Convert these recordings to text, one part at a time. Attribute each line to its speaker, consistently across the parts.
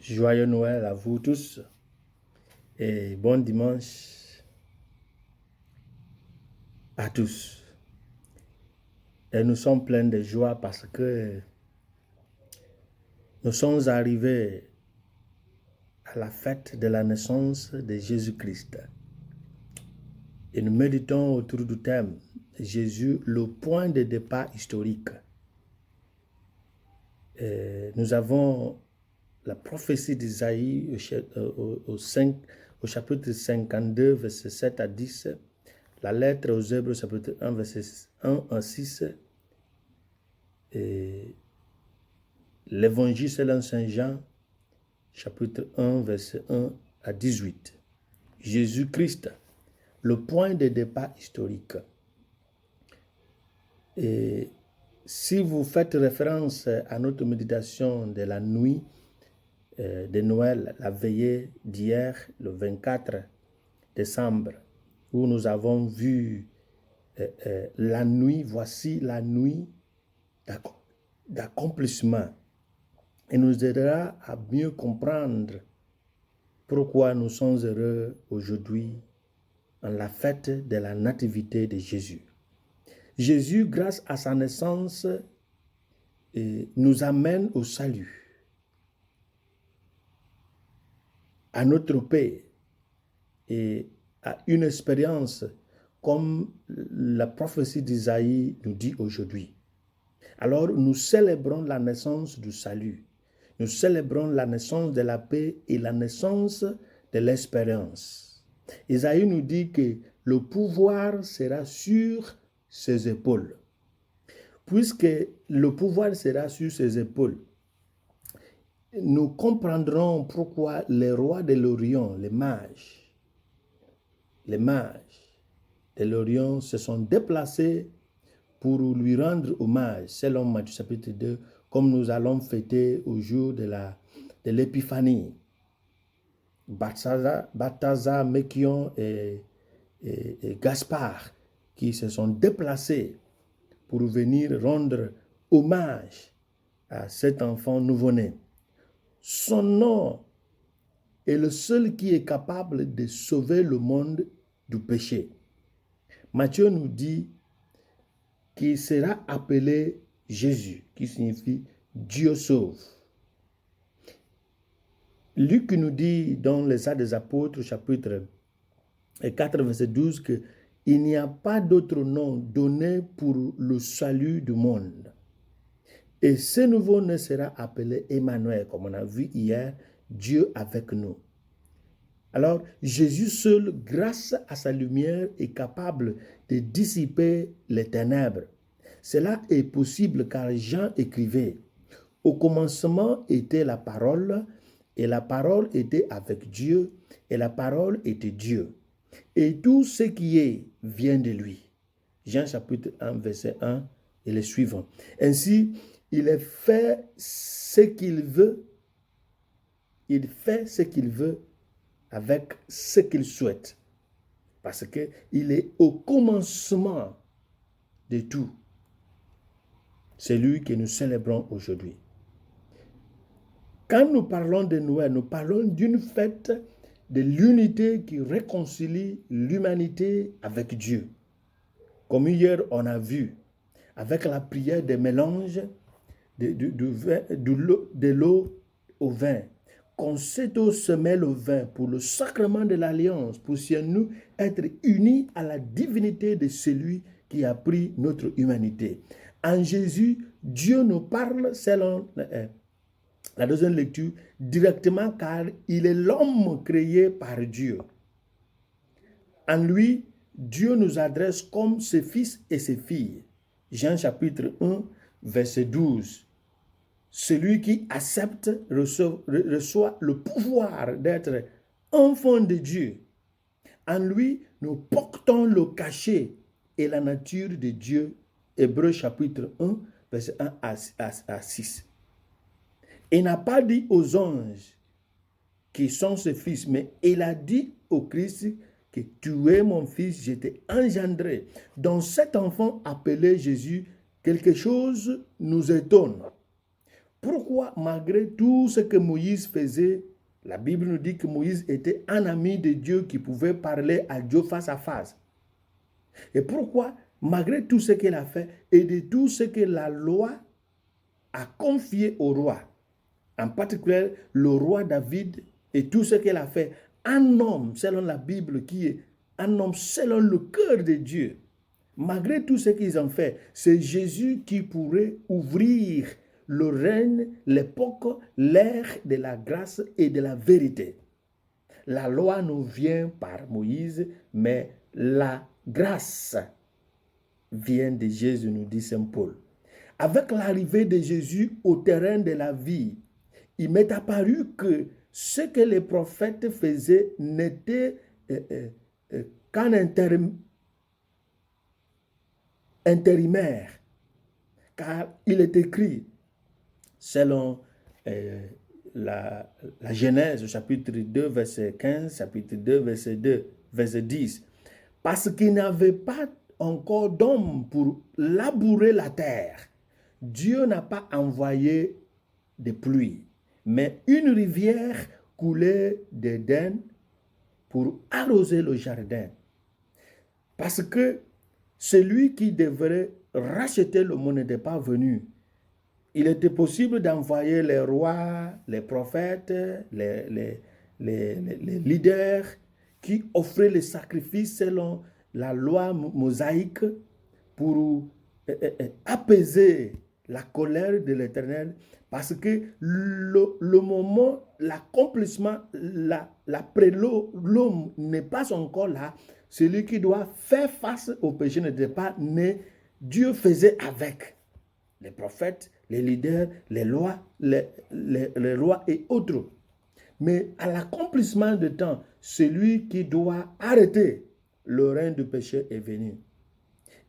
Speaker 1: Joyeux Noël à vous tous et bon dimanche à tous. Et nous sommes pleins de joie parce que nous sommes arrivés à la fête de la naissance de Jésus-Christ. Et nous méditons autour du thème Jésus, le point de départ historique. Et nous avons la prophétie d'Isaïe au chapitre 52, versets 7 à 10, la lettre aux Hébreux, chapitre 1, versets 1 à 6, et l'évangile selon Saint Jean, chapitre 1, verset 1 à 18. Jésus-Christ, le point de départ historique. Et si vous faites référence à notre méditation de la nuit de Noël, la veillée d'hier, le 24 décembre, où nous avons vu la nuit, voici la nuit d'accomplissement. Et nous aidera à mieux comprendre pourquoi nous sommes heureux aujourd'hui en la fête de la nativité de Jésus. Jésus, grâce à sa naissance, nous amène au salut, à notre paix et à une expérience comme la prophétie d'Isaïe nous dit aujourd'hui. Alors nous célébrons la naissance du salut. Nous célébrons la naissance de la paix et la naissance de l'espérance. Isaïe nous dit que le pouvoir sera sur ses épaules. Puisque le pouvoir sera sur ses épaules, nous comprendrons pourquoi les rois de l'Orient, les mages de l'Orient se sont déplacés pour lui rendre hommage, selon Matthieu chapitre 2, comme nous allons fêter au jour de l'épiphanie. Balthazar, Melchior et Gaspard qui se sont déplacés pour venir rendre hommage à cet enfant nouveau-né. Son nom est le seul qui est capable de sauver le monde du péché. Matthieu nous dit qu'il sera appelé Jésus, qui signifie Dieu sauve. Luc nous dit dans les Actes des Apôtres, chapitre 4, verset 12, qu'il n'y a pas d'autre nom donné pour le salut du monde. Et ce nouveau-né sera appelé Emmanuel, comme on a vu hier, Dieu avec nous. Alors, Jésus seul, grâce à sa lumière, est capable de dissiper les ténèbres. Cela est possible car Jean écrivait « Au commencement était la parole, et la parole était avec Dieu, et la parole était Dieu. Et tout ce qui est vient de lui. » Jean chapitre 1, verset 1 et les suivants. Ainsi, il a fait ce qu'il veut. Il fait ce qu'il veut avec ce qu'il souhaite. Parce qu'il est au commencement de tout. C'est lui que nous célébrons aujourd'hui. Quand nous parlons de Noël, nous parlons d'une fête de l'unité qui réconcilie l'humanité avec Dieu. Comme hier, on a vu, avec la prière des mélanges de l'eau au vin, qu'on s'est se mêle au vin pour le sacrement de l'alliance, pour nous être unis à la divinité de celui qui a pris notre humanité. En Jésus, Dieu nous parle selon la deuxième lecture directement car il est l'homme créé par Dieu. En lui, Dieu nous adresse comme ses fils et ses filles. Jean chapitre 1, verset 12. Celui qui accepte reçoit le pouvoir d'être enfant de Dieu. En lui, nous portons le cachet et la nature de Dieu. Hébreux chapitre 1, verset 1 à 6. Il n'a pas dit aux anges qui sont ses fils, mais il a dit au Christ que tu es mon fils, je t'ai engendré. Dans cet enfant appelé Jésus, quelque chose nous étonne. Pourquoi, malgré tout ce que Moïse faisait, la Bible nous dit que Moïse était un ami de Dieu qui pouvait parler à Dieu face à face. Et pourquoi, malgré tout ce qu'il a fait et de tout ce que la loi a confié au roi, en particulier le roi David et tout ce qu'il a fait, un homme, selon la Bible, qui est un homme selon le cœur de Dieu, malgré tout ce qu'ils ont fait, c'est Jésus qui pourrait ouvrir le règne, l'époque, l'ère de la grâce et de la vérité. La loi nous vient par Moïse, mais la grâce vient de Jésus, nous dit Saint Paul. Avec l'arrivée de Jésus au terrain de la vie, il m'est apparu que ce que les prophètes faisaient n'était qu'un intérimaire, car il est écrit, selon la Genèse, chapitre 2, verset 15, chapitre 2, verset 2, verset 10, parce qu'il n'avait pas encore d'homme pour labourer la terre, Dieu n'a pas envoyé de pluie, mais une rivière coulait d'Éden pour arroser le jardin. Parce que celui qui devrait racheter le monde n'était pas venu. Il était possible d'envoyer les rois, les prophètes, les leaders qui offraient les sacrifices selon la loi mosaïque pour apaiser la colère de l'Éternel, parce que le moment, l'accomplissement, l'homme n'est pas encore là. Celui qui doit faire face au péché n'était pas né. Dieu faisait avec les prophètes, les leaders, les lois, les rois et autres. Mais à l'accomplissement de temps, celui qui doit arrêter le règne du péché est venu.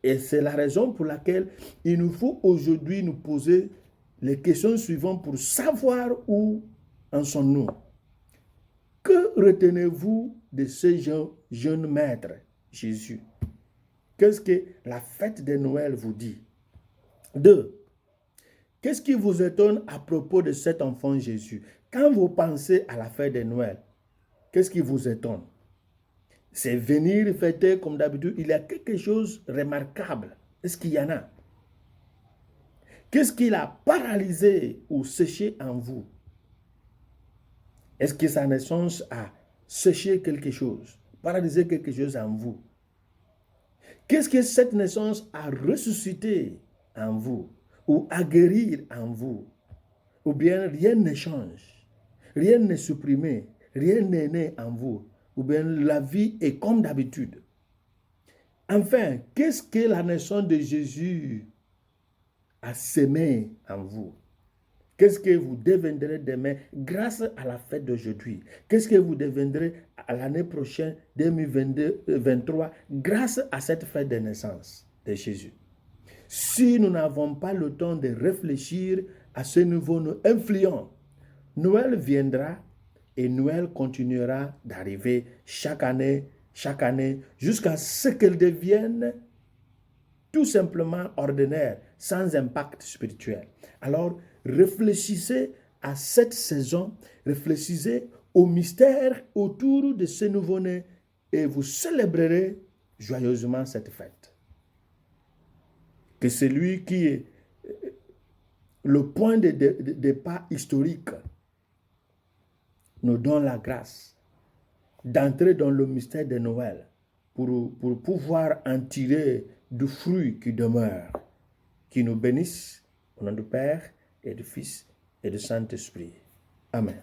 Speaker 1: Et c'est la raison pour laquelle il nous faut aujourd'hui nous poser les questions suivantes pour savoir où en sommes-nous. Que retenez-vous de ce jeune maître, Jésus? Qu'est-ce que la fête de Noël vous dit? 2. Qu'est-ce qui vous étonne à propos de cet enfant Jésus? Quand vous pensez à la fête de Noël, qu'est-ce qui vous étonne? C'est venir fêter comme d'habitude. Il y a quelque chose de remarquable. Est-ce qu'il y en a? Qu'est-ce qui l'a paralysé ou séché en vous? Est-ce que sa naissance a séché quelque chose, paralysé quelque chose en vous? Qu'est-ce que cette naissance a ressuscité en vous ou a guéri en vous? Ou bien rien ne change, rien n'est supprimé, rien n'est né en vous, ou bien la vie est comme d'habitude. Enfin, qu'est-ce que la naissance de Jésus a sémé en vous? Qu'est-ce que vous deviendrez demain grâce à la fête d'aujourd'hui? Qu'est-ce que vous deviendrez à l'année prochaine, 2023, grâce à cette fête de naissance de Jésus? Si nous n'avons pas le temps de réfléchir à ce nouveau influent, Noël viendra et Noël continuera d'arriver chaque année, jusqu'à ce qu'elle devienne tout simplement ordinaire, sans impact spirituel. Alors, réfléchissez à cette saison, réfléchissez au mystère autour de ce nouveau-né et vous célébrerez joyeusement cette fête. Que celui qui est le point de départ historique nous donne la grâce d'entrer dans le mystère de Noël pour pouvoir en tirer du fruit qui demeure, qui nous bénisse au nom du Père et du Fils et du Saint-Esprit. Amen.